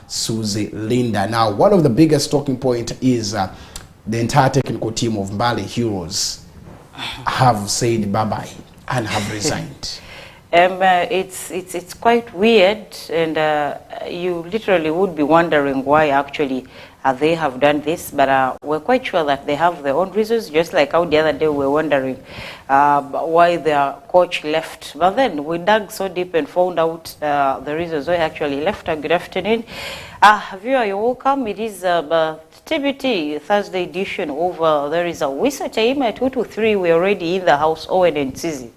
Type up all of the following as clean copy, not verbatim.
Susie Linda. Now, one of the biggest talking point is the entire technical team of Mbale Heroes have said bye-bye and have resigned. It's quite weird, and you literally would be wondering why actually they have done this, but we're quite sure that they have their own reasons, just like how the other day we were wondering why their coach left. But then we dug so deep and found out the reasons why he actually left. Good afternoon. Viewer, you're welcome. It is TBT Thursday edition over. There is a Wisa time at 2 to 3. We're already in the house. Owen and Tizi.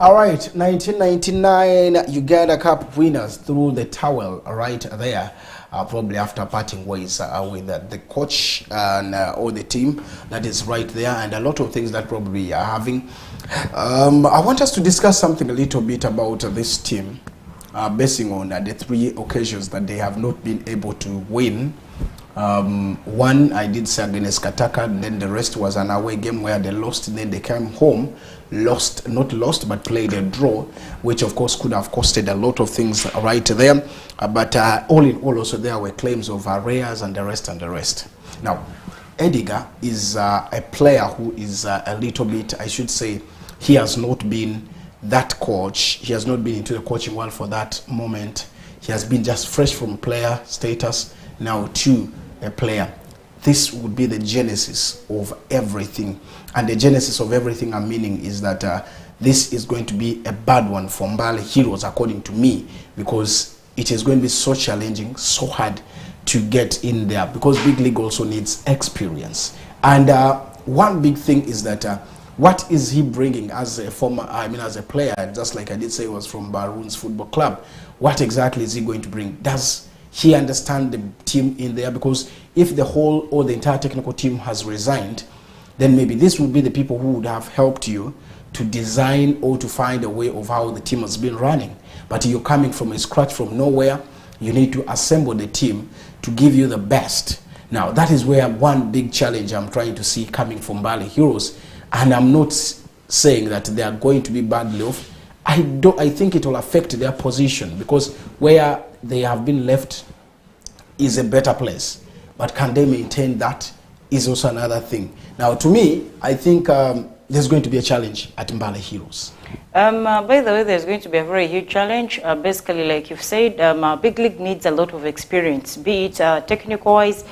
All right, 1999 Uganda Cup winners through the towel right there, probably after parting ways with the coach and or the team that is right there, and a lot of things that probably are having. I want us to discuss something a little bit about this team, basing on the 3 occasions that they have not been able to win. One I did say against Kataka, and then the rest was an away game where they lost, and then they came home, not lost, but played a draw, which of course could have costed a lot of things right there. But all in all, also there were claims of arrears and the rest. Now, Edgar is a player who is a little bit, I should say, he has not been that coach. He has not been into the coaching world for that moment. He has been just fresh from player status now to a player. This would be the genesis of everything, and the genesis of everything I'm meaning is that this is going to be a bad one for Mbale Heroes, according to me, because it is going to be so challenging, so hard to get in there, because big league also needs experience. And one big thing is that what is he bringing as a as a player, just like I did say, was from Baroons Football Club. What exactly is he going to bring? Does he understand the team in there? Because if the whole or the entire technical team has resigned, then maybe this would be the people who would have helped you to design or to find a way of how the team has been running. But you're coming from a scratch, from nowhere. You need to assemble the team to give you the best. Now, that is where one big challenge I'm trying to see coming from Mbale Heroes. And I'm not saying that they are going to be badly off. I think it will affect their position, because where they have been left is a better place. But can they maintain that is also another thing. Now, to me, I think there's going to be a challenge at Mbale Heroes. By the way, there's going to be a very huge challenge. Basically, like you've said, big league needs a lot of experience, be it technical-wise,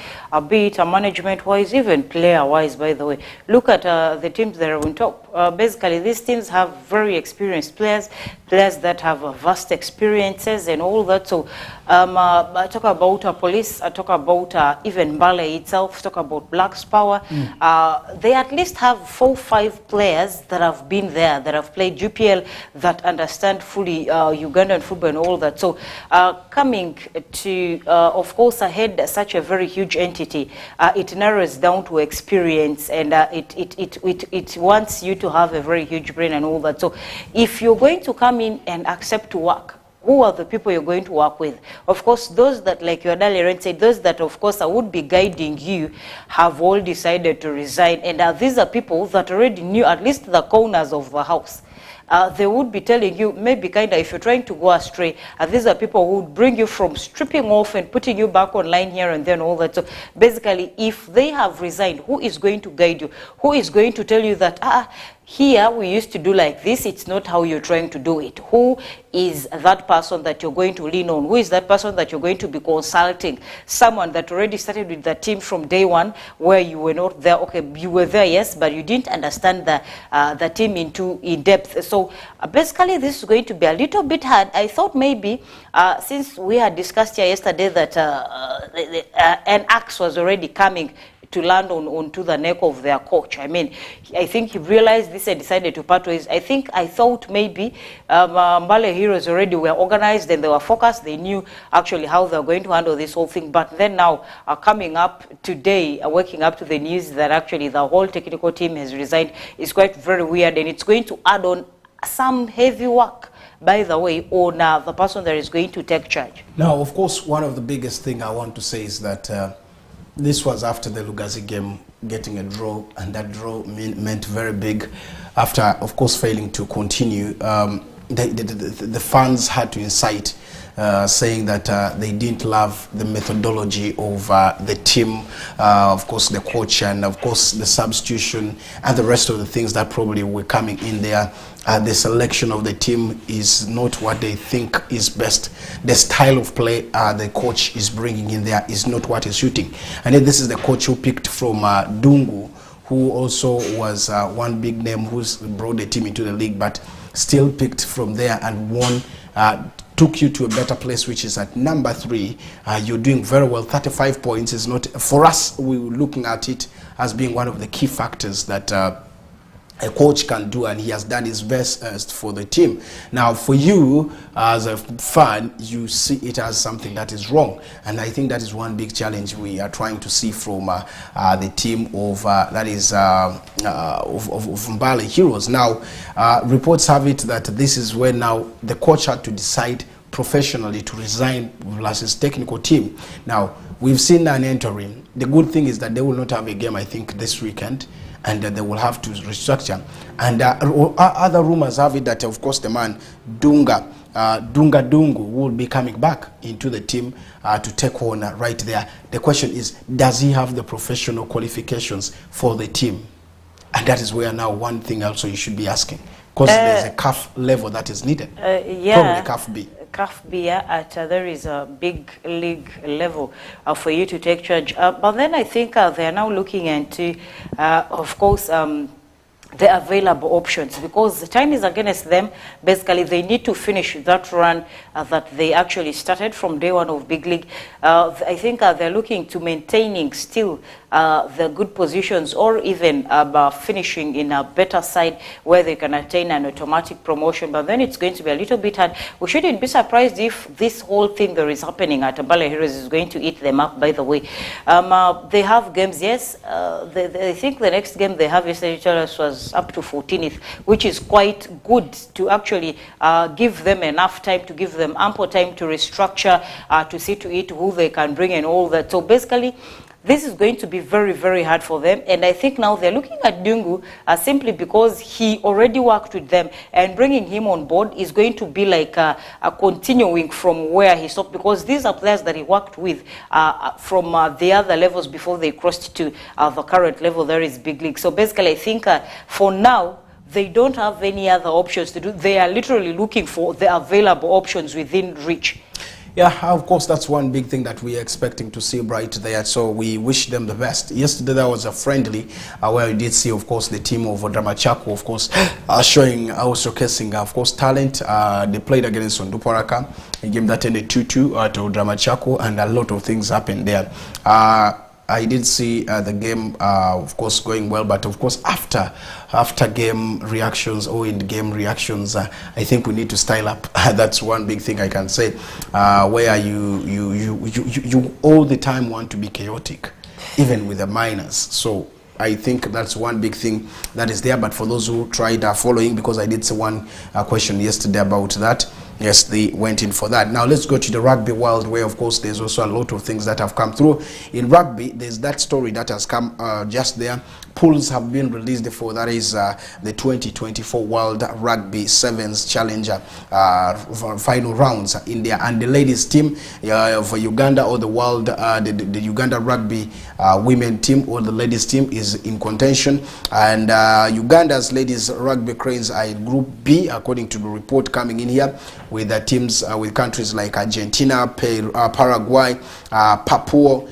be it management-wise, even player-wise, by the way. Look at the teams that are on top. Basically, these teams have very experienced players that have vast experiences and all that. So I talk about police, I talk about even Mbale itself, talk about Blacks Power. They at least have 4 or 5 players that have been there, that have played UPL, that understand fully Ugandan football and all that. So coming to, of course, ahead such a very huge entity, it narrows down to experience, and it wants you to have a very huge brain and all that. So if you're going to come in and accept to work, who are the people you're going to work with? Of course, those that, like your Dalian said, those that, of course, would be guiding you have all decided to resign. And these are people that already knew at least the corners of the house. They would be telling you, maybe kind of, if you're trying to go astray, these are people who would bring you from stripping off and putting you back online here and then all that. So basically, if they have resigned, who is going to guide you? Who is going to tell you that, here we used to do like this, it's not how you're trying to do it? Who is that person that you're going to lean on? Who is that person that you're going to be consulting? Someone that already started with the team from day one, where you were not there. Okay, you were there, yes, but you didn't understand the team in depth. So basically, this is going to be a little bit hard. I thought maybe, since we had discussed here yesterday that an axe was already coming to land onto the neck of their coach. I mean, I think he realized this and decided to part ways. I thought maybe Mbale Heroes already were organized and they were focused. They knew actually how they were going to handle this whole thing. But then now, coming up today, waking up to the news that actually the whole technical team has resigned is quite very weird, and it's going to add on some heavy work, by the way, on the person that is going to take charge. Now, of course, one of the biggest thing I want to say is that this was after the Lugazi game, getting a draw, and that draw meant very big. After, of course, failing to continue, the fans had to incite saying that they didn't love the methodology of the team, of course the coach, and of course the substitution and the rest of the things that probably were coming in there. The selection of the team is not what they think is best. The style of play the coach is bringing in there is not what is suiting. And then this is the coach who picked from Dungu, who also was one big name who's brought the team into the league, but still picked from there and won, took you to a better place, which is at number 3. You're doing very well. 35 points is not, for us, we're looking at it as being one of the key factors that a coach can do, and he has done his best for the team. Now for you as a fan, you see it as something that is wrong, and I think that is one big challenge we are trying to see from the team of that is of Mbale Heroes. Now reports have it that this is where now the coach had to decide professionally to resign versus technical team. Now we've seen an interim. The good thing is that they will not have a game, I think, this weekend, and they will have to restructure. And other rumors have it that, of course, the man Dunga Dungu will be coming back into the team to take on right there. The question is, does he have the professional qualifications for the team? And that is where now one thing also you should be asking, because there's a CAF level that is needed. Yeah. Probably CAF B. CAF B at there is a big league level for you to take charge. But then I think they are now looking into, of course, the available options, because the time is against them. Basically, they need to finish that run that they actually started from day one of Big League. I think they're looking to maintaining still the good positions, or even finishing in a better side where they can attain an automatic promotion. But then it's going to be a little bit hard. We shouldn't be surprised if this whole thing that is happening at Mbale Heroes is going to eat them up, by the way. They have games, yes. I think the next game they have yesterday told us was up to 14th, which is quite good to actually give them enough time, to give them ample time to restructure, to see to it who they can bring and all that. So basically, this is going to be very, very hard for them. And I think now they're looking at Dungu simply because he already worked with them, and bringing him on board is going to be like a continuing from where he stopped, because these are players that he worked with from the other levels before they crossed to the current level. There is Big League. So basically, I think for now, they don't have any other options to do. They are literally looking for the available options within reach. Yeah, of course, that's one big thing that we are expecting to see right there. So we wish them the best. Yesterday there was a friendly where we did see, of course, the team of Dramachako, of course, showing, showcasing, of course, talent. They played against Sonduparaka, a game that ended 2-2 to Dramachako, and a lot of things happened there. I did see the game, of course, going well, but of course, after game reactions or in game reactions, I think we need to style up. That's one big thing I can say, where you all the time want to be chaotic, even with the minors. So I think that's one big thing that is there. But for those who tried following, because I did see one question yesterday about that. Yes, they went in for that. Now let's go to the rugby world, where of course there's also a lot of things that have come through. In rugby, there's that story that has come just there. Pools have been released for, that is the 2024 World Rugby Sevens Challenger final rounds in there. And the ladies team for Uganda, or the world, the Uganda rugby women team, or the ladies team, is in contention. And Uganda's ladies rugby cranes are in Group B, according to the report coming in here, with the teams with countries like Argentina, Paraguay, Papua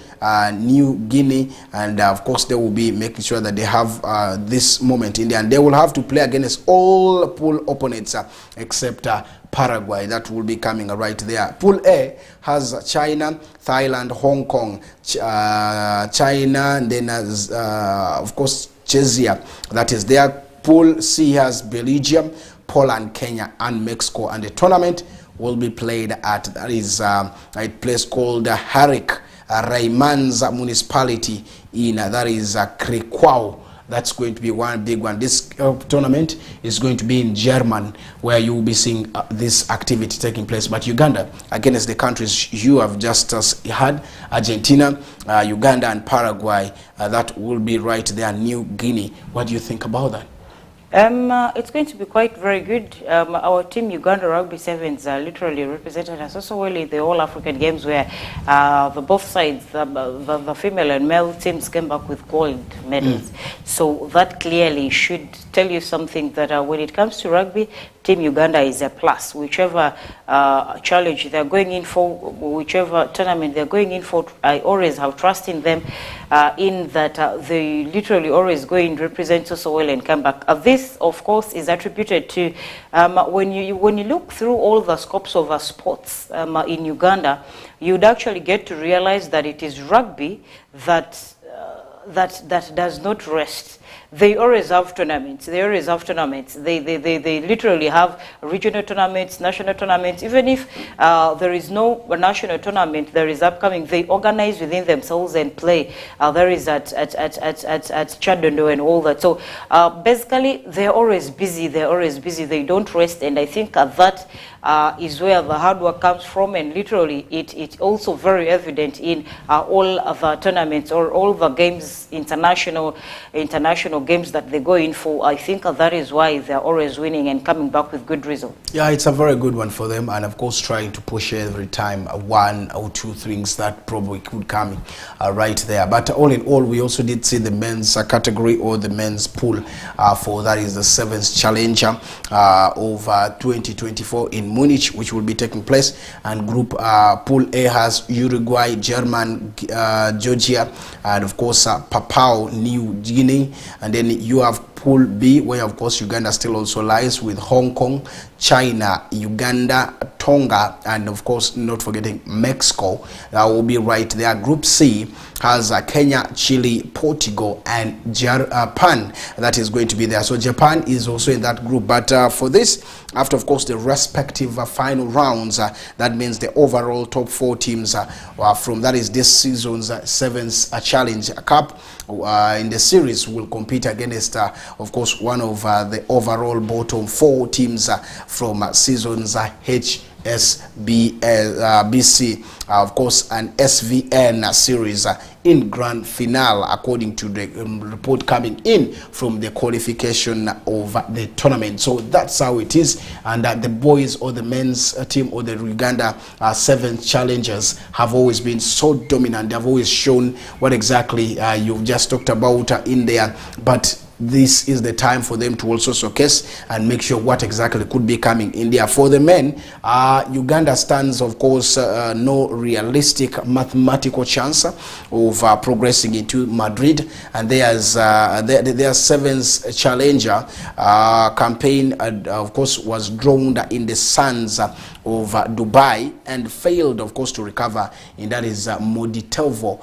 New Guinea, and of course they will be making sure that they have this moment in there, and they will have to play against all pool opponents except Paraguay. That will be coming right there. Pool A has China, Thailand, Hong Kong, China, and then of course Czechia. That is there. Pool C has Belgium, Poland, Kenya, and Mexico, and the tournament will be played at, that is a place called Harik Raimanza municipality in that is Krikwao. That's going to be one big one. This tournament is going to be in Germany, where you will be seeing this activity taking place. But Uganda, against the countries you have just had, Argentina, Uganda, and Paraguay, that will be right there. New Guinea. What do you think about that? It's going to be quite very good. Our team, Uganda Rugby Sevens, literally represented us also well in the All African Games, where the both sides, the female and male teams, came back with gold medals. So that clearly should tell you something that when it comes to rugby, Team Uganda is a plus. Whichever challenge they're going in for, whichever tournament they're going in for, I always have trust in them, in that they literally always go in, represent us so well, and come back. This, of course, is attributed to when you look through all the scopes of sports in Uganda, you'd actually get to realize that it is rugby that does not rest. They always have tournaments. They literally have regional tournaments, national tournaments. Even if there is no national tournament, there is upcoming. They organize within themselves and play. There is at Chadondo and all that. So basically, they're always busy. They don't rest, and I think that is where the hard work comes from. And literally, it's also very evident in all of the tournaments or all the games, international games that they go in for. I think that is why they're always winning and coming back with good results. Yeah, it's a very good one for them, and of course trying to push every time one or two things that probably could come right there. But all in all, we also did see the men's category or the men's pool for that is the Sevens Challenger of 2024 in Munich, which will be taking place. And group pool A has Uruguay, German, Georgia, and of course Papua New Guinea. And then you have Pool B, where of course Uganda still also lies with Hong Kong, China, Uganda, Tonga, and of course not forgetting Mexico. That will be right there. Group C has Kenya, Chile, Portugal, and Japan. That is going to be there. So Japan is also in that group. But for this, after of course the respective final rounds, that means the overall top 4 teams from that is this season's Sevens Challenge Cup in the series will compete against of course one of the overall bottom 4 teams from seasons HSBC, of course, an SVN series in grand finale, according to the report coming in from the qualification of the tournament. So that's how it is. And the boys or the men's team or the Uganda Sevens Challengers have always been so dominant. They have always shown what exactly you've just talked about in there. But this is the time for them to also showcase and make sure what exactly could be coming in there. For the men, Uganda stands, of course, no realistic mathematical chance of progressing into Madrid, and there's their Sevens Challenger campaign, of course, was drowned in the sands of Dubai and failed, of course, to recover. And that is Montevideo.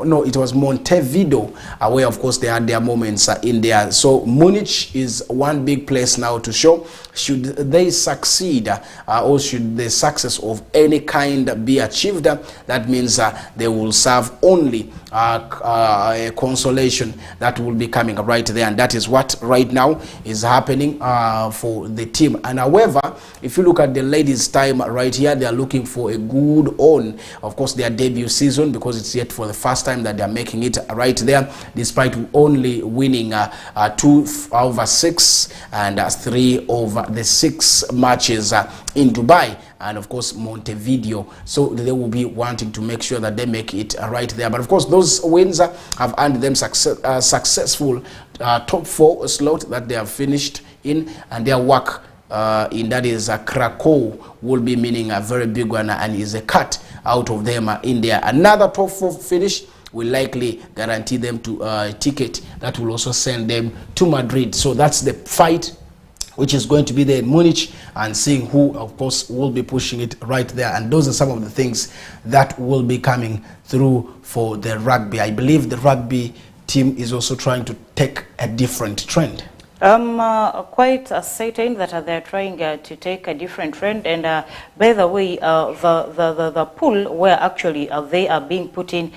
No, it was Montevideo, where, of course, they had their moments in there. So Munich is one big place now to show. Should they succeed or should the success of any kind be achieved, that means they will serve only a consolation that will be coming right there, and that is what right now is happening for the team. And however, if you look at the ladies' time right here, they are looking for a good on, of course, their debut season, because it's yet for the first time that they are making it right there, despite only winning 2 over 6 and 3 over the 6 matches in Dubai and of course Montevideo. So they will be wanting to make sure that they make it right there. But of course those wins have earned them successful top 4 slot that they have finished in, and their work in that is Krakow will be meaning a very big one and is a cut out of them in there. Another top 4 finish will likely guarantee them to a ticket that will also send them to Madrid. So that's the fight which is going to be there in Munich, and seeing who, of course, will be pushing it right there. And those are some of the things that will be coming through for the rugby. I believe the rugby team is also trying to take a different trend. Quite certain that they're trying to take a different trend. And by the way, the pool where actually they are being put in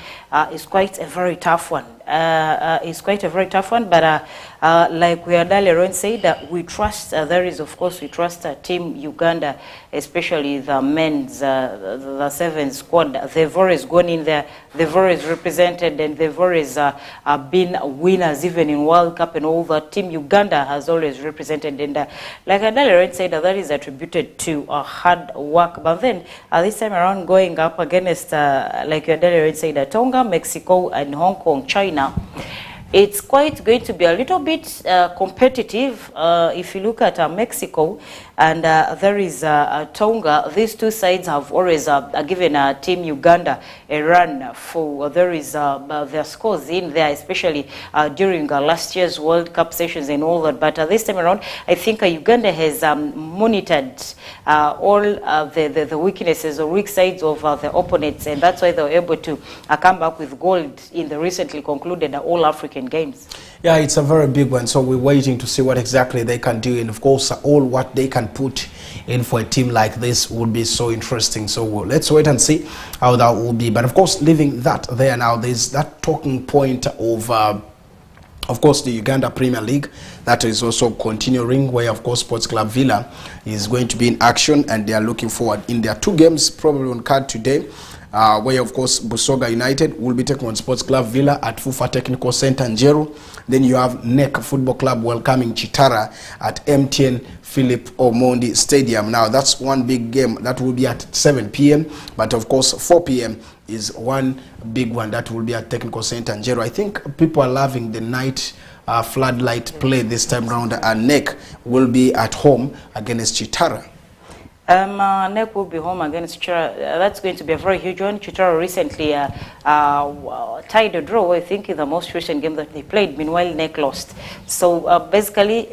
is quite a very tough one. is quite a very tough one, but like we had earlier on said, we trust, we trust Team Uganda, especially the men's, the sevens squad. They've always gone in there, they've always represented, and they've always been winners even in World Cup and all that. Team Uganda has always represented, and like I earlier on said, that is attributed to hard work. But then this time around, going up against, like you earlier said, Tonga, Mexico, and Hong Kong, China, it's quite going to be a little bit competitive. If you look at Mexico and there is Tonga, these two sides have always given Team Uganda a run for their scores in there, especially during last year's World Cup sessions and all that. But this time around, I think Uganda has monitored all the weaknesses or weak sides of the opponents, and that's why they were able to come back with gold in the recently concluded All-African Games. Yeah, it's a very big one, so we're waiting to see what exactly they can do, and of course all what they can put in for a team like this would be so interesting. So let's wait and see how that will be. But of course, leaving that there now, there's that talking point of course, the Uganda Premier League that is also continuing, where of course Sports Club Villa is going to be in action, and they are looking forward in their two games probably on card today. Where of course Busoga United will be taking on Sports Club Villa at Fufa Technical Center in Njeru. Then you have NEC Football Club welcoming Chitara at MTN Philip Omondi Stadium. Now that's one big game that will be at 7 p.m. But of course 4 p.m. is one big one that will be at Technical Center in Njeru. I think people are loving the night floodlight play this time round, and NEC will be at home against Chitara. NEC will be home against Chitara. That's going to be a very huge one. Chitara recently tied a draw, I think, in the most recent game that they played. Meanwhile, NEC lost. So basically,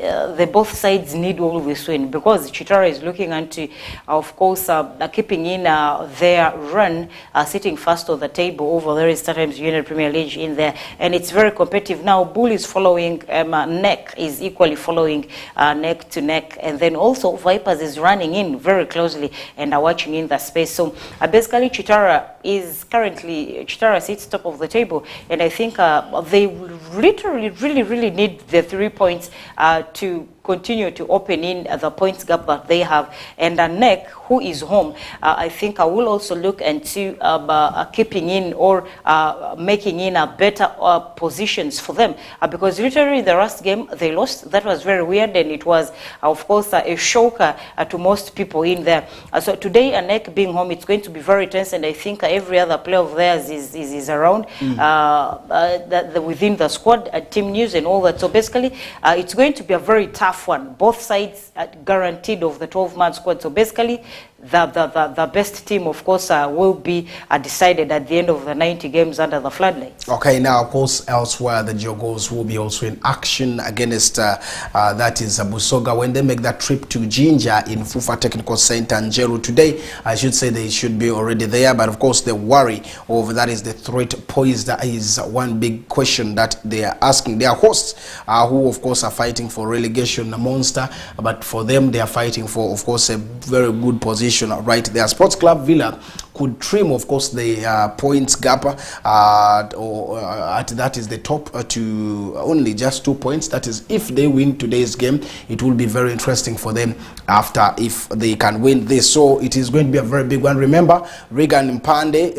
both sides need all this win, because Chitara is looking into, of course, keeping in their run, sitting first on the table over there is sometimes Union Premier League in there, and it's very competitive. Now, Bull is following, NEC is equally following neck to neck, and then also Vipers is running in very closely and are watching in the space. So basically Chitara sits top of the table, and I think they literally really need the 3 points to continue to open in the points gap that they have. And NEC, who is home, I think I will also look into keeping in or making in a better positions for them, because literally the last game they lost, that was very weird, and it was of course a shocker to most people in there. So today, NEC being home, it's going to be very tense, and I think every other player of theirs is around within the squad, team news and all that. So basically it's going to be a very tough one. Both sides guaranteed of the 12-man squad. So basically, the best team, of course, will be decided at the end of the 90 games under the floodlights. Okay, now, of course, elsewhere, the Jogos will be also in action against, that is Busoga, when they make that trip to Jinja in Fufa Technical Center in Njeru today. I should say they should be already there, but of course, the worry over that is the threat poised. That is one big question that they are asking. Their hosts, who, of course, are fighting for relegation monster, but for them, they are fighting for, of course, a very good position right there. Sports Club Villa could trim, of course, the points gap, at that is the top to only just 2 points. That is, if they win today's game, it will be very interesting for them after if they can win this. So it is going to be a very big one. Remember, Regan Mpande,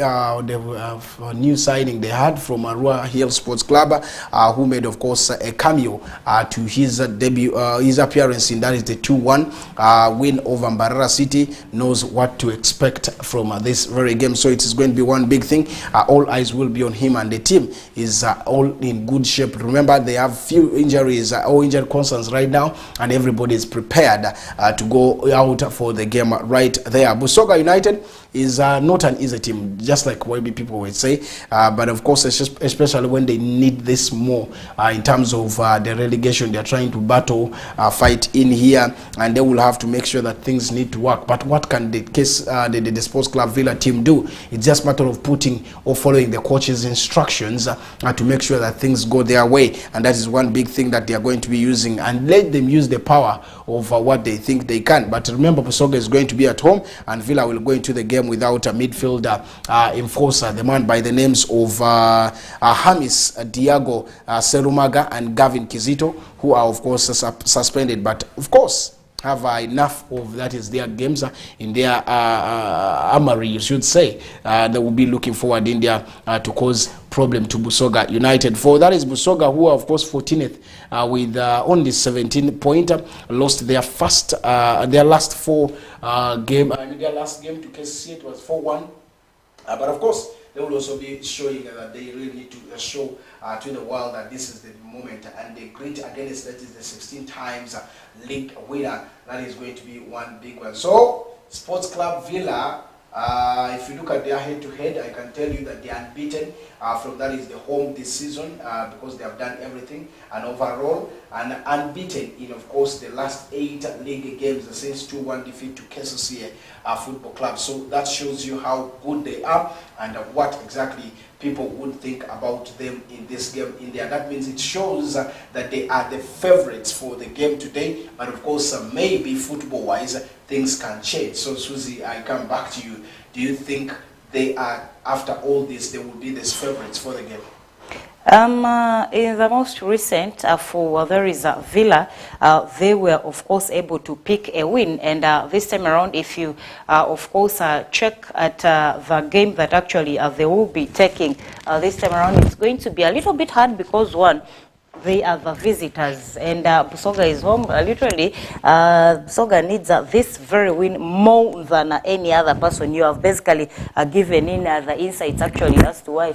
the new signing they had from Arua Hill Sports Club, who made, of course, a cameo to his debut, his appearance in that is the 2-1 win over Mbarara City, knows what to expect from this very game. So it is going to be one big thing. All eyes will be on him, and the team is all in good shape. Remember, they have few injuries or injury concerns right now, and everybody is prepared to go out for the game right there. Busoga United is not an easy team, just like maybe people would say, but of course, especially when they need this more in terms of the relegation, they are trying to battle, fight in here, and they will have to make sure that things need to work. But what can the Sports Club Villa team do. It's just a matter of putting or following the coach's instructions to make sure that things go their way. And that is one big thing that they are going to be using, and let them use the power of what they think they can. But remember, Busoga is going to be at home, and Villa will go into the game without a midfielder enforcer, the man by the names of Hamis Diago Serumaga and Gavin Kizito, who are of course suspended, but of course have enough of, that is, their games in their armory, you should say. They will be looking forward in there to cause problem to Busoga United. For that is Busoga, who are of course 14th with only 17 points, lost their their last four game. Their last game to KCC, it was 4-1. But of course, they will also be showing that they really need to show to the world that this is the moment, and the great against, that is the 16 times league winner. That is going to be one big one. So Sports Club Villa, if you look at their head-to-head, I can tell you that they are unbeaten from, that is, the home this season, because they have done everything, and overall, and unbeaten in, of course, the last 8 league games since 2-1 defeat to KCCA Football Club. So that shows you how good they are and what exactly people would think about them in this game in there. That means it shows that they are the favorites for the game today. But of course, maybe football-wise, things can change. So Susie, I come back to you. Do you think they are, after all this, they will be the favorites for the game? In the most recent, for there is Villa, they were of course able to pick a win, and this time around, if you of course check at the game that actually they will be taking this time around, it's going to be a little bit hard because, one, they are the visitors, and Busoga is home. Literally, Busoga needs this very win more than any other person. You have basically given in the insights actually as to why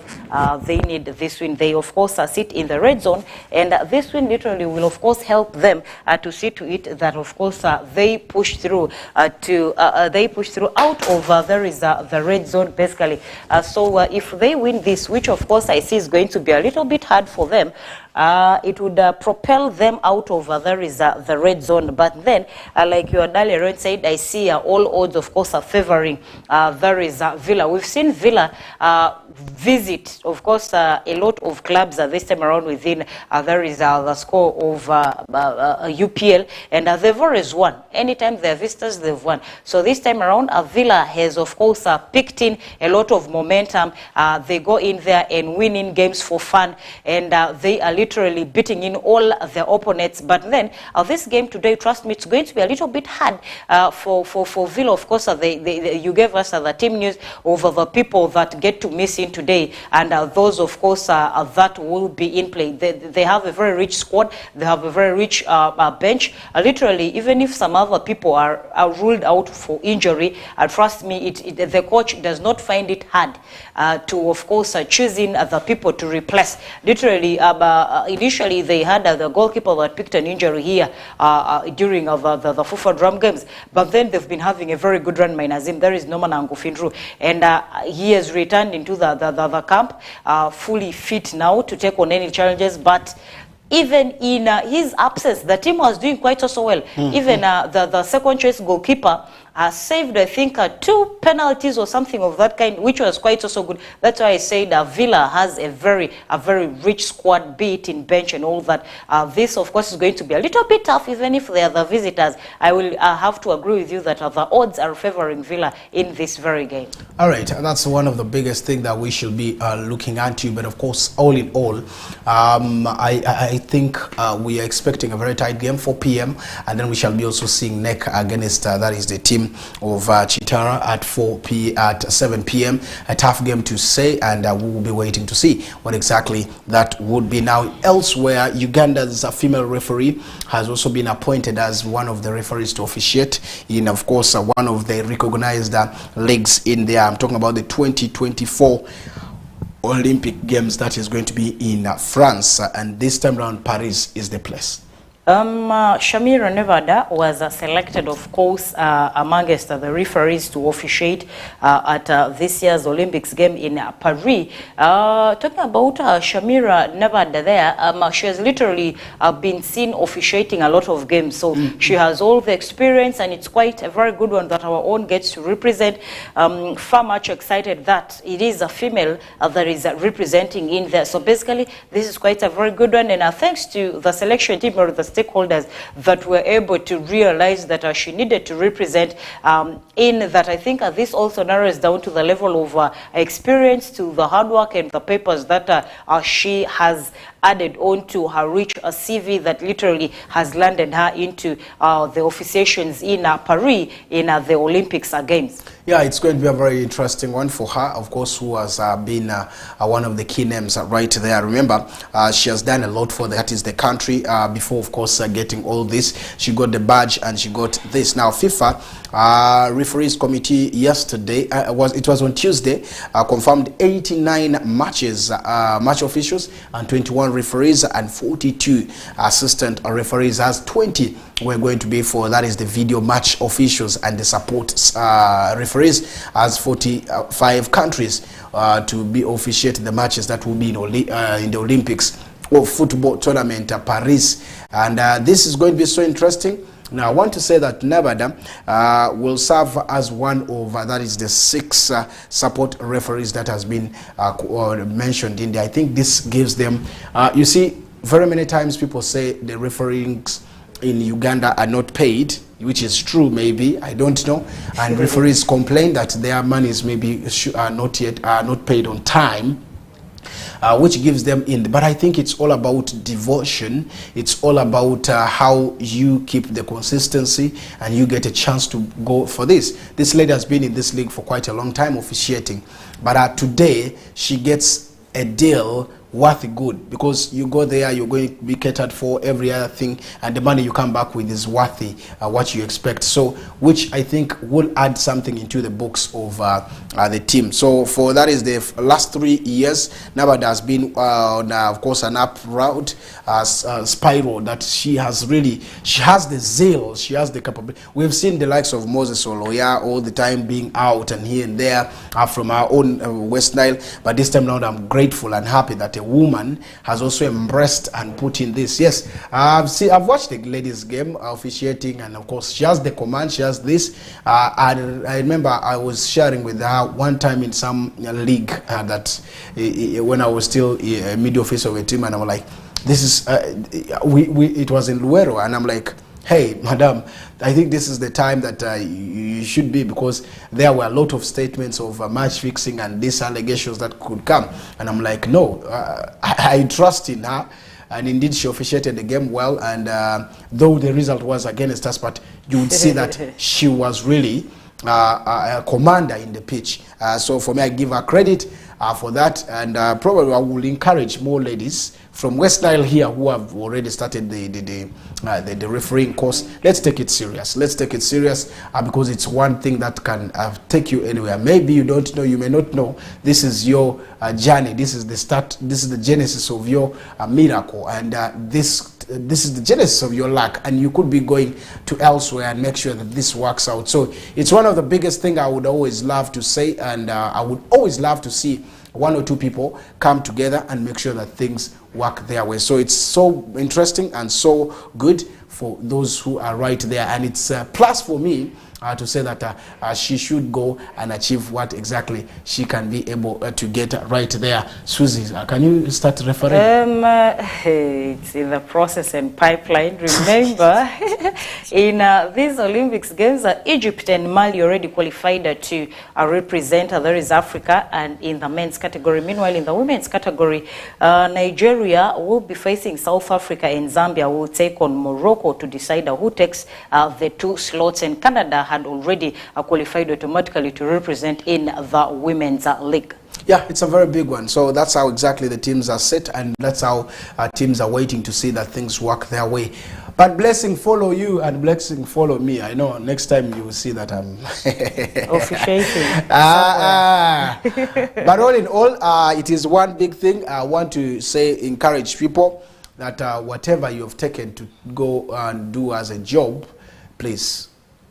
they need this win. They of course sit in the red zone, and this win literally will of course help them to see to it that of course they push through out of there is the red zone basically. So if they win this, which of course I see is going to be a little bit hard for them, it would propel them out of there is the red zone. But then, like your earlier said, I see all odds, of course, are favoring there is Villa. We've seen Villa visit, of course, a lot of clubs this time around within there is the score of UPL, and they've always won. Anytime they're visitors, they've won. So this time around, Villa has, of course, picked in a lot of momentum. They go in there and winning games for fun, and they are literally beating in all their opponents. But then this game today, trust me, it's going to be a little bit hard for Villa. Of course, you gave us the team news over the people that get to miss in today, and those, of course, that will be in play. They have a very rich squad. They have a very rich bench. Literally, even if some other people are ruled out for injury, trust me, the coach does not find it hard to, of course, choosing the people to replace. Literally, initially they had the goalkeeper that picked an injury here during the FUFA drum games, but then they've been having a very good run. Mainazim, there is Norman Angufindru, and he has returned into the camp fully fit now to take on any challenges. But even in his absence, the team was doing quite also well. Even the second choice goalkeeper saved, I think, 2 penalties or something of that kind, which was quite also good. That's why I said Villa has a very rich squad, be it in bench and all that. This, of course, is going to be a little bit tough, even if they are the visitors. I will have to agree with you that the odds are favoring Villa in this very game. All right, that's one of the biggest things that we should be looking at. But of course, all in all, I think we are expecting a very tight game, 4 p.m. And then we shall be also seeing NEC against, that is the team of Chitara at 7 p.m. A tough game to say, and we will be waiting to see what exactly that would be. Now, elsewhere, Uganda's female referee has also been appointed as one of the referees to officiate in, of course, one of the recognized leagues in there. I'm talking about the 2024 Olympic Games that is going to be in France, and this time around Paris is the place. Shamira Nevada was selected, of course, amongst the referees to officiate at this year's Olympics game in Paris. Talking about Shamira Nevada there, she has literally been seen officiating a lot of games. So she has all the experience, and it's quite a very good one that our own gets to represent. Far much excited that it is a female that is representing in there. So basically, this is quite a very good one. And thanks to the selection team or the stakeholders that were able to realize that she needed to represent in that. I think this also narrows down to the level of experience, to the hard work and the papers that she has added on to her rich CV that literally has landed her into the officiations in Paris in the Olympics Games. Yeah, it's going to be a very interesting one for her, of course, who has been one of the key names right there. Remember, she has done a lot for the country before, of course, getting all this. She got the badge and she got this. Now, FIFA referees committee yesterday, it was on Tuesday, confirmed 89 match officials and 21 referees and 42 assistant referees, as 20 were going to be for, that is, the video match officials and the support referees, as 45 countries to be officiating the matches that will be in the Olympics or football tournament Paris. And this is going to be so interesting. Now, I want to say that Nevada will serve as one of, that is, the 6 support referees that has been mentioned in there. I think this gives them, you see, very many times people say the referees in Uganda are not paid, which is true, maybe, I don't know. And referees complain that their monies maybe are not paid on time. Which gives them in. But I think it's all about devotion. It's all about how you keep the consistency and you get a chance to go for this. This lady has been in this league for quite a long time officiating. But today, she gets a deal worth good, because you go there, you're going to be catered for every other thing, and the money you come back with is worthy what you expect. So, which I think will add something into the books of the team. So, for that is the last 3 years, Nevada has been on, of course, an up route, spiral that she has the zeal, she has the capability. We've seen the likes of Moses Oloya all the time being out and here and there from our own West Nile, but this time around I'm grateful and happy that a woman has also embraced and put in this. Yes, I've watched the ladies game officiating, and of course she has the command, she has this. And I remember I was sharing with her one time in some league that when I was still a media officer of a team, and I'm like, this is it was in Luero, and I'm like, hey, madam, I think this is the time that you should be, because there were a lot of statements of match fixing and these allegations that could come. And I'm like, no, I trust in her. And indeed, she officiated the game well. And though the result was against us, but you would see that she was really a commander in the pitch. So for me, I give her credit for that. And probably I will encourage more ladies from West Nile here who have already started the refereeing course. Let's take it serious. Let's take it serious because it's one thing that can take you anywhere. Maybe you don't know, you may not know. This is your journey. This is the start. This is the genesis of your miracle, and this is the genesis of your luck, and you could be going to elsewhere and make sure that this works out. So it's one of the biggest things I would always love to say, and I would always love to see 1 or 2 people come together and make sure that things work their way. So it's so interesting and so good for those who are right there, and it's a plus for me to say that she should go and achieve what exactly she can be able to get right there. Susie, can you start referring? It's in the process and pipeline. Remember, in these Olympics Games, Egypt and Mali already qualified to represent there is Africa, and in the men's category. Meanwhile, in the women's category, Nigeria will be facing South Africa, and Zambia will take on Morocco to decide who takes the 2 slots, and Canada had already qualified automatically to represent in the women's league. Yeah, it's a very big one. So that's how exactly the teams are set, and that's how teams are waiting to see that things work their way. But blessing follow you and blessing follow me. I know next time you will see that I'm officiating. But all in all, it is one big thing. I want to say, encourage people that whatever you have taken to go and do as a job, please,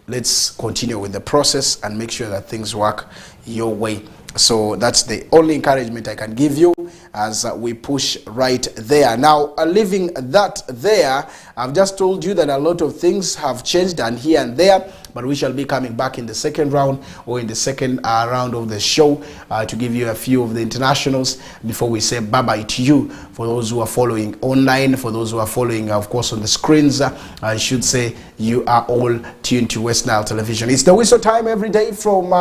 let's continue with the process and make sure that things work your way. So that's the only encouragement I can give you as we push right there. Now, leaving that there, I've just told you that a lot of things have changed and here and there, but we shall be coming back in the second round or in the second round of the show to give you a few of the internationals before we say bye-bye to you. For those who are following online, for those who are following, of course, on the screens, I should say you are all tuned to West Nile Television. It's the whistle time every day from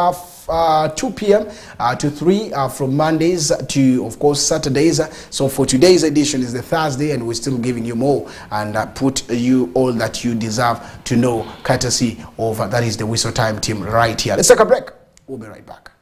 2 p.m. To 3 from Mondays to, of course, Saturdays. So for today's edition is the Thursday, and we're still giving you more and put you all that you deserve to know, courtesy of that is the Whistle Time team right here. Let's take a break. We'll be right back.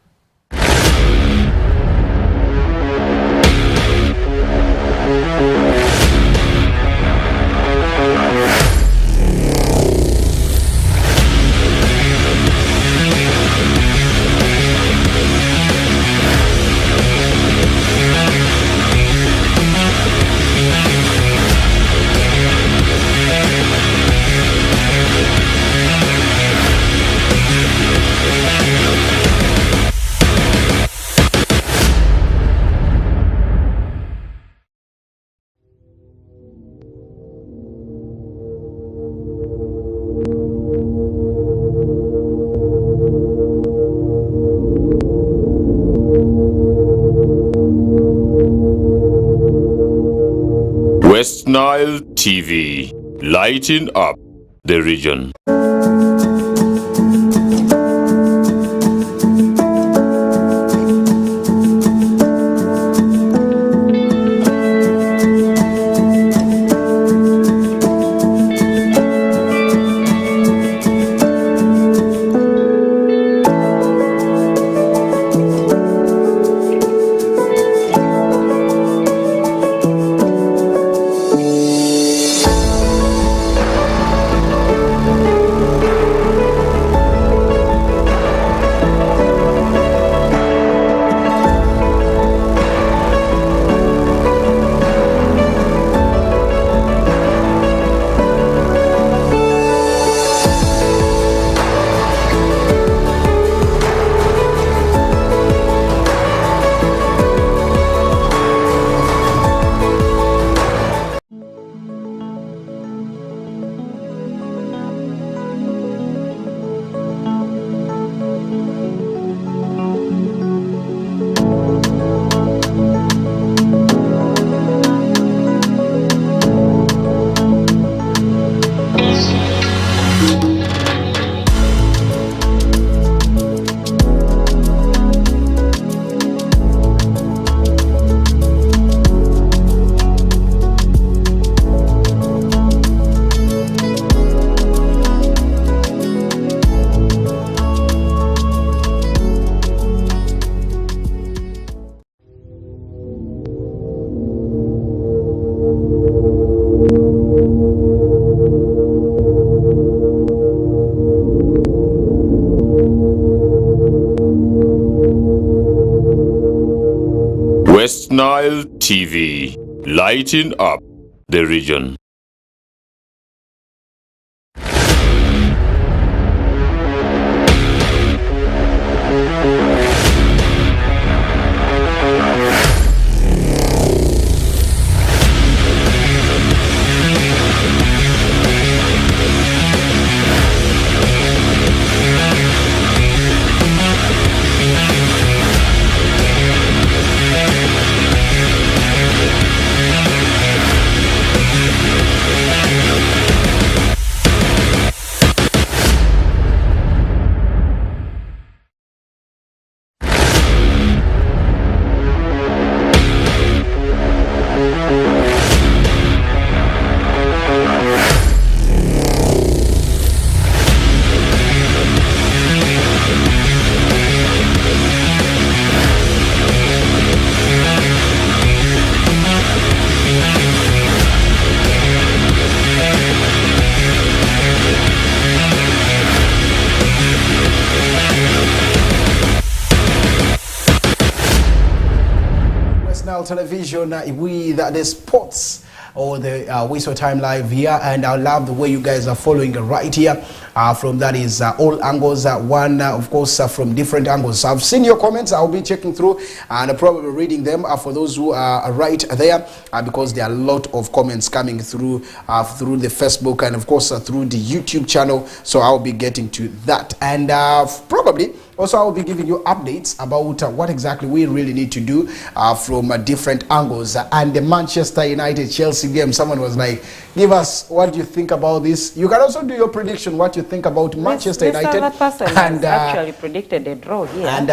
West Nile TV, lighting up the region. West Nile TV, lighting up the region. national television with the sports or the Whistle Time Live here, and I love the way you guys are following right here. From that is all angles, one of course from different angles. So I've seen your comments. I'll be checking through and probably reading them for those who are right there, because there are a lot of comments coming through through the Facebook and of course through the YouTube channel. So I'll be getting to that, and probably also I'll be giving you updates about what exactly we really need to do from different angles. And the Manchester United Chelsea game, someone was like, give us what you think about this. You can also do your prediction, what you think about Manchester United. This person and actually predicted a draw here. And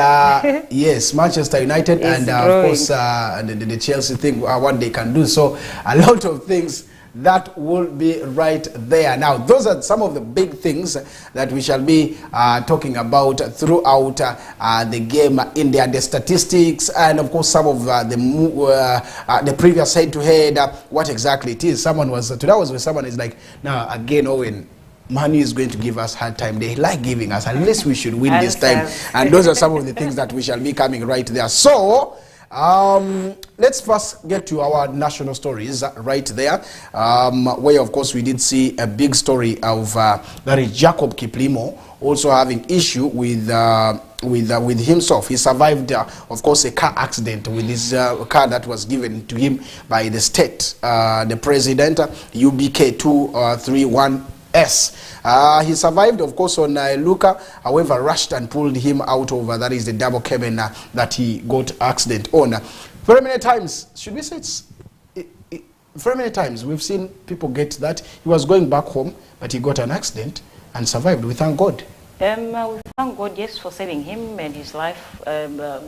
yes, Manchester United and of course the Chelsea thing, what they can do. So a lot of things that will be right there. Now, those are some of the big things that we shall be talking about throughout the game in there, the statistics, and of course some of the previous head-to-head, what exactly it is. Someone was today was where someone is like, now again, Owen, Manu is going to give us hard time. They like giving us. At least we should win this time. And those are some of the things that we shall be coming right there. So let's first get to our national stories right there, where of course we did see a big story of that is Jacob Kiplimo also having issue with himself. He survived of course a car accident with his car that was given to him by the state, the president, UBK 231S. He survived, of course, on Luca, however, rushed and pulled him out over, that is the double cabin that he got accident on. Very many times, should we say very many times, we've seen people get that. He was going back home, but he got an accident and survived. We thank God. We thank God, yes, for saving him and his life,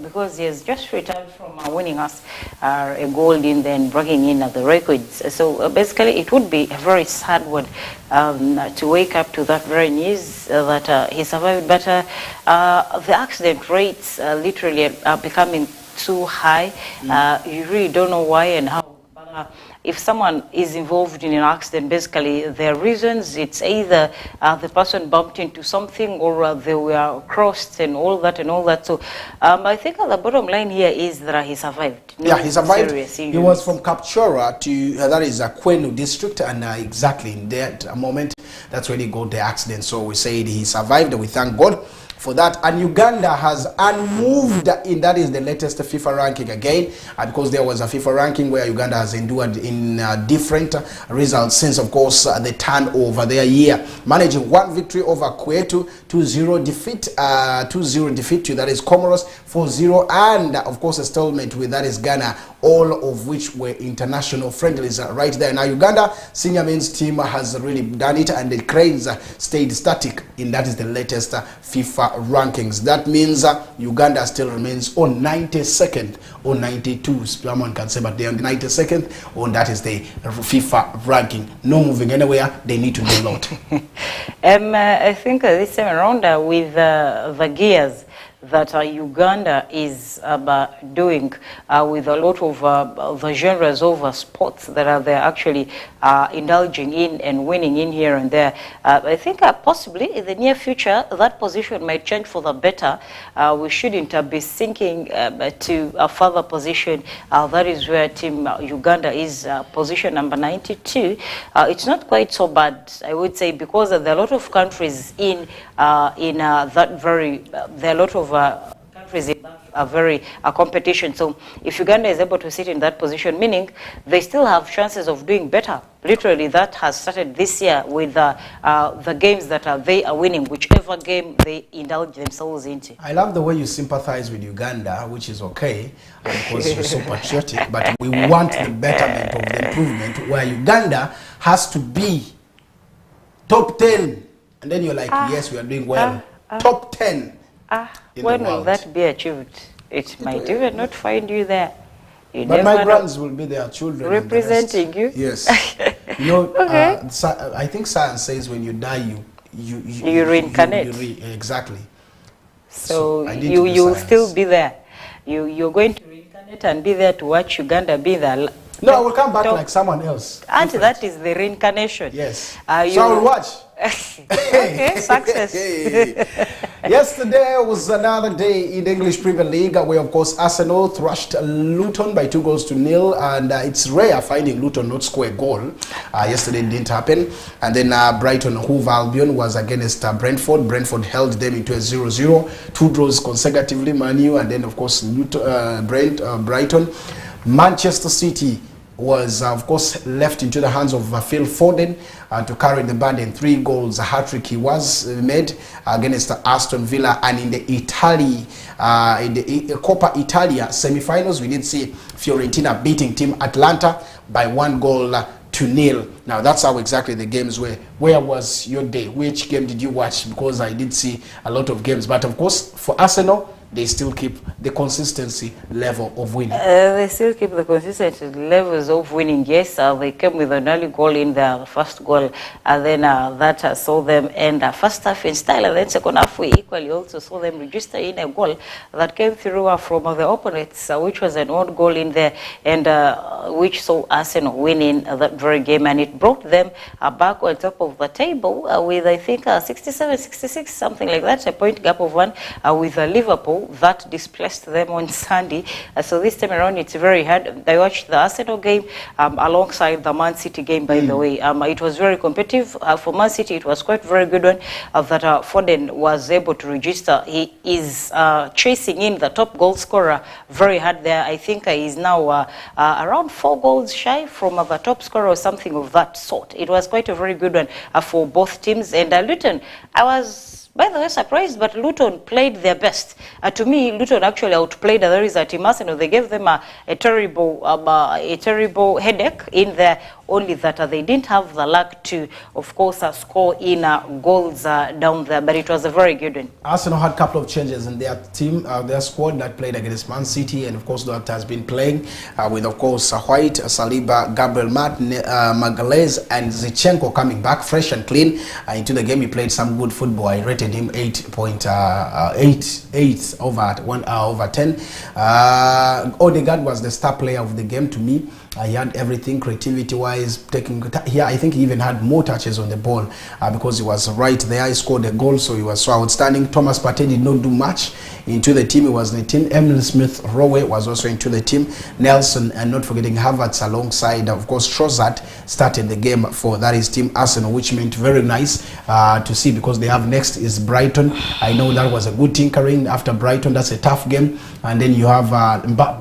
because he has just returned from winning us a gold in then bringing in the records. So basically, it would be a very sad one to wake up to that very news that he survived. But the accident rates literally are becoming too high. You really don't know why and how. If someone is involved in an accident, basically there are reasons. It's either the person bumped into something or they were crossed and all that and all that. So I think the bottom line here is that he survived. No, yeah, he survived. He was from Kapchora to that is a Kwenu district, and exactly in that moment, that's when he got the accident. So we said he survived. We thank God for that. And Uganda has unmoved in, that is the latest FIFA ranking again, because there was a FIFA ranking where Uganda has endured in different results since, of course, the turnover their year, managing one victory over Kwetu, 2-0 defeat, 2-0 defeat to, that is Comoros, 4-0, and of course a stalemate with, that is Ghana, all of which were international friendlies right there. Now Uganda senior men's team has really done it, and the Cranes stayed static in, that is the latest FIFA rankings. That means Uganda still remains on 92nd or 92, someone can say, but they're on the 92nd, on that is the FIFA ranking. No moving anywhere. They need to do a lot. I think this time around with the gears that Uganda is doing with a lot of the genres of sports that they're actually indulging in and winning in here and there. I think possibly in the near future that position might change for the better. We shouldn't be sinking to a further position. That is where Team Uganda is, position number 92. It's not quite so bad, I would say, because there are a lot of countries in that very, there are a lot of countries in a very competition. So if Uganda is able to sit in that position, meaning they still have chances of doing better. Literally, that has started this year with the games that they are winning, whichever game they indulge themselves into. I love the way you sympathize with Uganda, which is okay, because you're so patriotic, but we want the betterment of the improvement, where Uganda has to be top 10. And then you're like, yes, we are doing well. Top 10. When will that be achieved? It might even not find you there. But my grands will be their children representing you. Yes. You know, okay. I think science says when you die, you reincarnate. Exactly. So you will still be there. You're going to reincarnate and be there to watch Uganda be there. No, I will come back like someone else. And that is the reincarnation. Yes. So I will watch. Okay, success. Yesterday was another day in the English Premier League where, of course, Arsenal thrashed Luton by 2-0, and it's rare finding Luton not score a goal. Yesterday it didn't happen. And then Brighton Hove Albion was against Brentford. Brentford held them into a 0-0. 2 draws consecutively, Man U, and then, of course, Brighton. Manchester City was, of course, left into the hands of Phil Foden to carry the burden. 3 goals, a hat-trick he was made against Aston Villa. And in the Coppa Italia semi-finals, we did see Fiorentina beating Team Atalanta by 1-0. Now that's how exactly the games were. Where was your day? Which game did you watch? Because I did see a lot of games, but of course for Arsenal, they still keep the consistency level of winning. They still keep the consistency levels of winning. Yes, they came with an early goal in the first goal, and then that saw them end first half in style, and then second half we equally also saw them register in a goal that came through from the opponents, which was an own goal in there, and which saw Arsenal winning that very game, and it brought them back on top of the table with, I think, 67, 66, something like that, a point gap of 1 with Liverpool. That displaced them on Sunday. So this time around, it's very hard. I watched the Arsenal game alongside the Man City game, by the way. It was very competitive. For Man City, it was quite very good one that Foden was able to register. He is chasing in the top goal scorer very hard there. I think he's now around 4 goals shy from the top scorer or something of that sort. It was quite a very good one for both teams. And Luton, I was, by the way, surprised, but Luton played their best. To me, Luton actually outplayed there is a team Arsenal. They gave them a terrible headache in there, only that they didn't have the luck to, of course, score in goals down there, but it was a very good one. Arsenal had a couple of changes in their team, their squad that played against Man City, and of course that has been playing with, of course, White, Saliba, Gabriel Magalhaes, and Zinchenko coming back fresh and clean into the game. He played some good football. I rated him 8.88 over 10. Odegaard was the star player of the game to me. He had everything creativity-wise. Here, I think he even had more touches on the ball because he was right there. He scored a goal, so he was so outstanding. Thomas Partey did not do much into the team. He was in the team. Emile Smith-Rowe was also into the team. Nelson, and not forgetting Havertz alongside, of course, Trossard started the game for that is Team Arsenal, which meant very nice to see because they have next is Brighton. I know that was a good tinkering after Brighton. That's a tough game. And then you have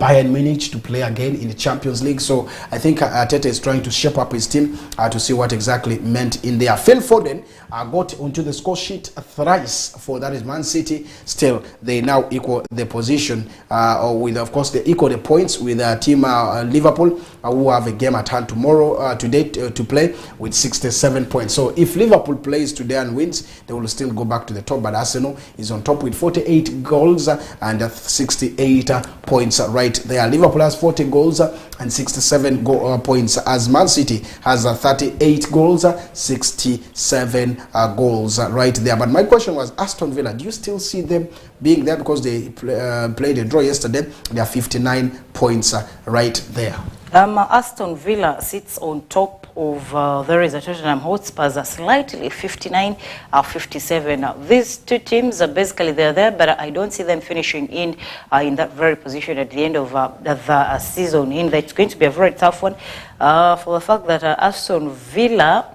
Bayern Munich to play again in the Champions League. So I think Arteta is trying to shape up his team to see what exactly meant in there. Phil Foden got onto the score sheet thrice for that is Man City. Still, they now equal the position with, of course, they equal the points with team Liverpool, who have a game at hand tomorrow, today to play with 67 points. So if Liverpool plays today and wins, they will still go back to the top. But Arsenal is on top with 48 goals and 68 points right there. Liverpool has 40 goals and 67 points, as Man City has 38 goals, 67 goals right there. But my question was, Aston Villa, do you still see them being there? Because they played a draw yesterday. They are 59 points right there. Aston Villa sits on top of there is a Tottenham Hotspur, slightly 59-57. These two teams are basically they're there, but I don't see them finishing in that very position at the end of the season. It's going to be a very tough one for the fact that Aston Villa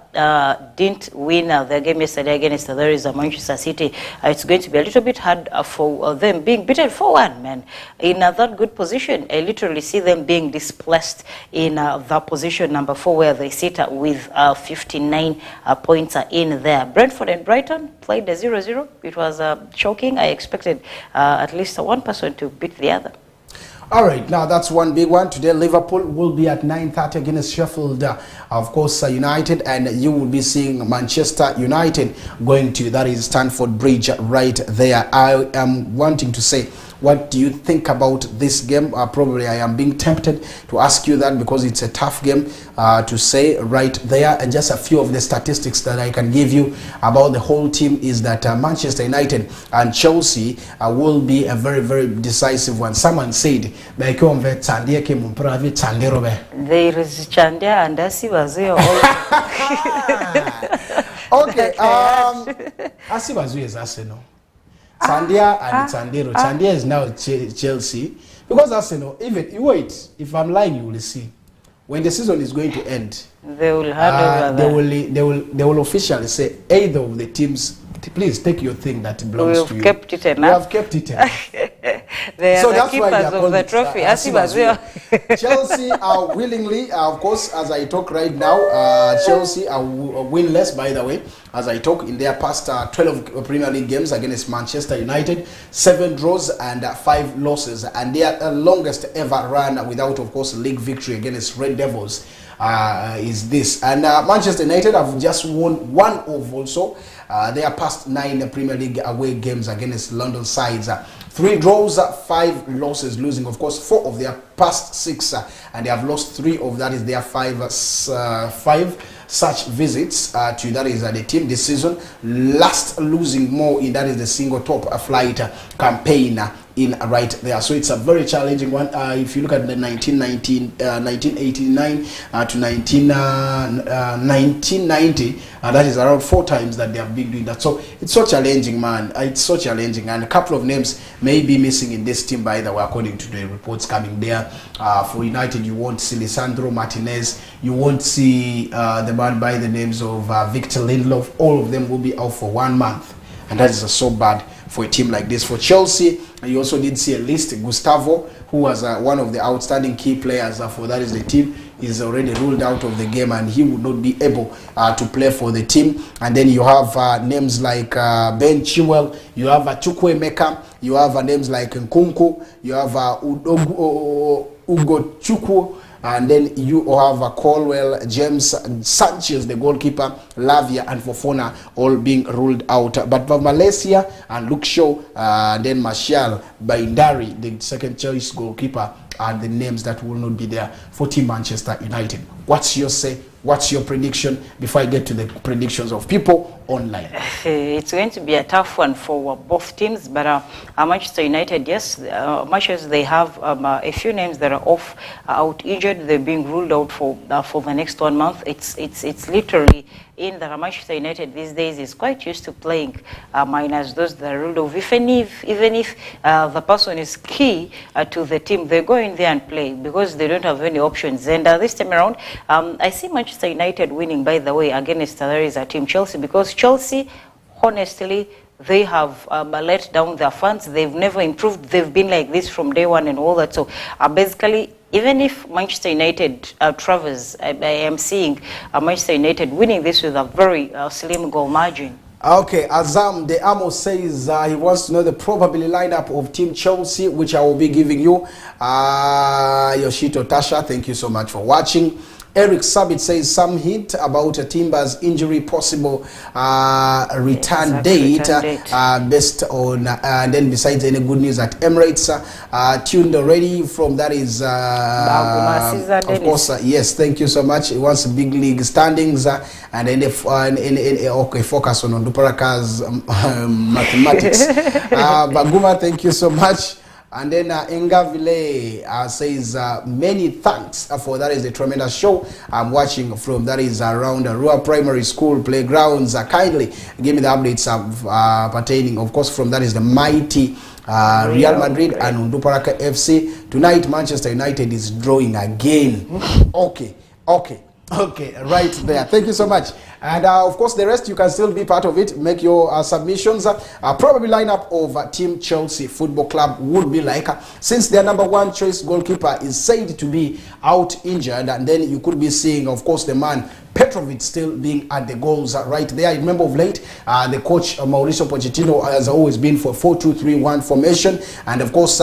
didn't win their game yesterday against there is Manchester City. It's going to be a little bit hard for them being beaten 4-1, man. In that good position, I literally see them being displaced in the position number 4 where they sit with 59 points in there. Brentford and Brighton played a 0-0. It was shocking. I expected at least one person to beat the other. All right, now that's one big one. Today, Liverpool will be at 9:30 against Sheffield, of course, United, and you will be seeing Manchester United going to, that is Stamford Bridge right there. I am wanting to say, what do you think about this game? Probably I am being tempted to ask you that because it's a tough game to say right there. And just a few of the statistics that I can give you about the whole team is that Manchester United and Chelsea will be a very, very decisive one. Someone said, there is Chandia and Dasi was here. Okay, Asibazu is Arsenal. Sandia and Sandero. Sandia is now Chelsea. Because Arsenal, even you wait, if I'm lying, you will see. When the season is going to end, they will hand over they will officially say either of the teams, please take your thing that belongs to you. Kept it enough. We have kept it enough. They are So the that's why keepers of the trophy. Chelsea are willingly, of course, as I talk right now, Chelsea are winless, by the way, as I talk, in their past 12 Premier League games against Manchester United, 7 draws and 5 losses, and their longest ever run without, of course, league victory against Red Devils is this. And Manchester United have just won 1 of also their past 9 Premier League away games against London sides. 3 draws, 5 losses, losing, of course, 4 of their past 6, and they have lost 3 of that is their 5 such visits to that is the team this season. Last losing more in that is the single top flight campaign in right there. So it's a very challenging one. If you look at the 1989 to 1990, that is around 4 times that they have been doing that. So it's so challenging, man. It's so challenging, and a couple of names may be missing in this team, by the way, according to the reports coming there. For United, you won't see Lisandro Martinez, you won't see the man by the names of Victor Lindelof. All of them will be out for 1 month, and that is so bad for a team like this. For Chelsea, you also did see a list. Gustavo, who was one of the outstanding key players for that is the team, is already ruled out of the game, and he would not be able to play for the team. And then you have names like Ben Chilwell, you have Chukwuemeka, you have names like Nkunku, you have Ugo Chukwu, and then you have Colwell, James Sanchez, the goalkeeper, Lavia and Fofana all being ruled out. But Malaysia and Luke Shaw, then Martial, Baindari, the second choice goalkeeper, are the names that will not be there for Team Manchester United. What's your say? What's your prediction before I get to the predictions of people online? It's going to be a tough one for both teams, but Manchester United, yes, much as they have a few names that are off, out injured, they're being ruled out for the next 1 month. It's literally in that Manchester United these days is quite used to playing minus those that are ruled off. Even if the person is key to the team, they go in there and play because they don't have any options. And this time around, I see Manchester United winning, by the way, against there is a team Chelsea, because Chelsea, honestly, they have let down their fans. They've never improved. They've been like this from day one and all that. So basically, even if Manchester United travels, I am seeing Manchester United winning this with a very slim goal margin. Okay, Azam De Amo says he wants to know the probable lineup of Team Chelsea, which I will be giving you. Yoshito Tasha, thank you so much for watching. Eric Sabit says some hint about a Timber's injury possible return date based on and then besides any good news at Emirates tuned already from that is of course yes, thank you so much. It wants big league standings and then okay, focus on Onduparaka's mathematics. Baguma, thank you so much. And then Engavile says many thanks for that is a tremendous show I'm watching from that is around Rua Primary School playgrounds. Kindly give me the updates pertaining, of course, from that is the mighty Real Madrid and Onduparaka FC. Tonight Manchester United is drawing again. Okay, right there. Thank you so much. And of course, the rest you can still be part of it. Make your submissions. Probably lineup of Team Chelsea Football Club would be like, since their number 1 choice goalkeeper is said to be out injured, and then you could be seeing, of course, the man Petrovic still being at the goals right there. I remember of late, the coach Mauricio Pochettino has always been for 4-2-3-1 formation, and of course,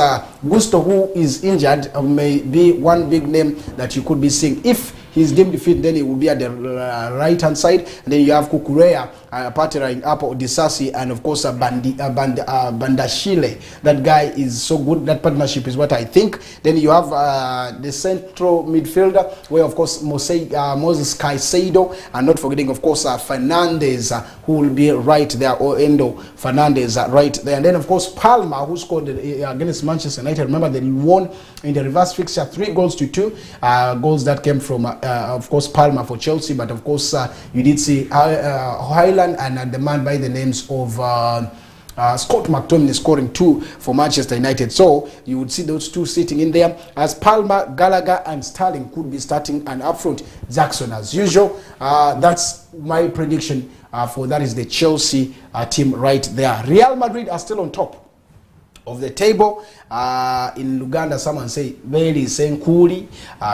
Gusto, who is injured, may be one big name that you could be seeing. If he's deemed fit, then he will be at the right hand side, and then you have Kukurea partnering up Disasi, and of course Bandashile. That guy is so good. That partnership is what I think. Then you have the central midfielder, where of course Moses Caicedo, and not forgetting of course Fernandez, who will be right there, or Endo Fernandez right there, and then of course Palmer, who scored against Manchester United. Remember, they won in the reverse fixture 3-2 goals that came from of course Palmer for Chelsea, but of course you did see Highland and the man by the names of Scott McTominay scoring 2 for Manchester United. So you would see those two sitting in there, as Palmer, Gallagher and Sterling could be starting, and up front Jackson as usual. That's my prediction for that is the Chelsea team right there. Real Madrid are still on top of the table. In Luganda, someone say very saying coolly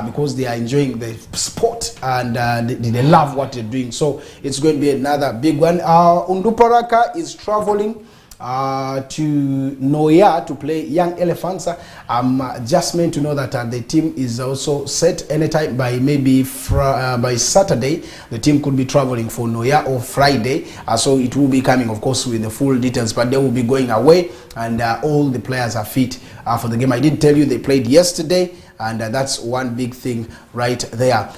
because they are enjoying the sport and they love what they're doing. So it's going to be another big one. Unduparaka is traveling to Noya to play Young Elephants. I'm just meant to know that the team is also set anytime by maybe by Saturday. The team could be traveling for Noya or Friday. So it will be coming, of course, with the full details, but they will be going away and all the players are fit for the game. I did tell you they played yesterday, and that's one big thing right there.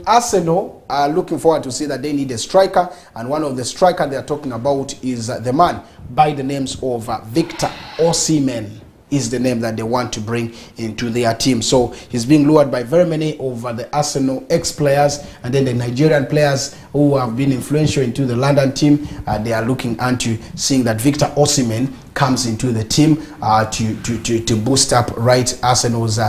Arsenal are looking forward to see that they need a striker, and one of the striker they are talking about is the man by the names of Victor Osimhen is the name that they want to bring into their team. So he's being lured by very many of the Arsenal ex-players, and then the Nigerian players who have been influential into the London team. They are looking into seeing that Victor Osimhen comes into the team to boost up right Arsenal's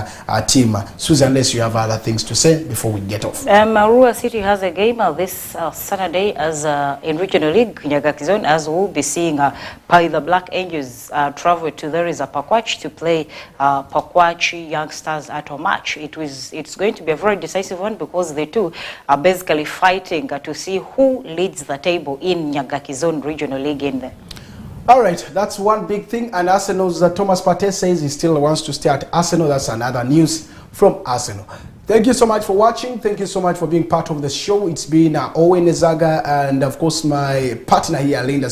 team. Susan, unless you have other things to say before we get off. Arua City has a game this Saturday as in Regional League, Nyagaki Zone, as we'll be seeing Pai the Black Angels travel to there is a Pakwach to play Pakwachi Youngsters at a match. It's going to be a very decisive one because the two are basically fighting to see who leads the table in Nyagaki Zone Regional League in there. All right, that's one big thing. And Arsenal's Thomas Partey says he still wants to stay at Arsenal. That's another news from Arsenal. Thank you so much for watching. Thank you so much for being part of the show. It's been Owen Ezaga and, of course, my partner here, Linda.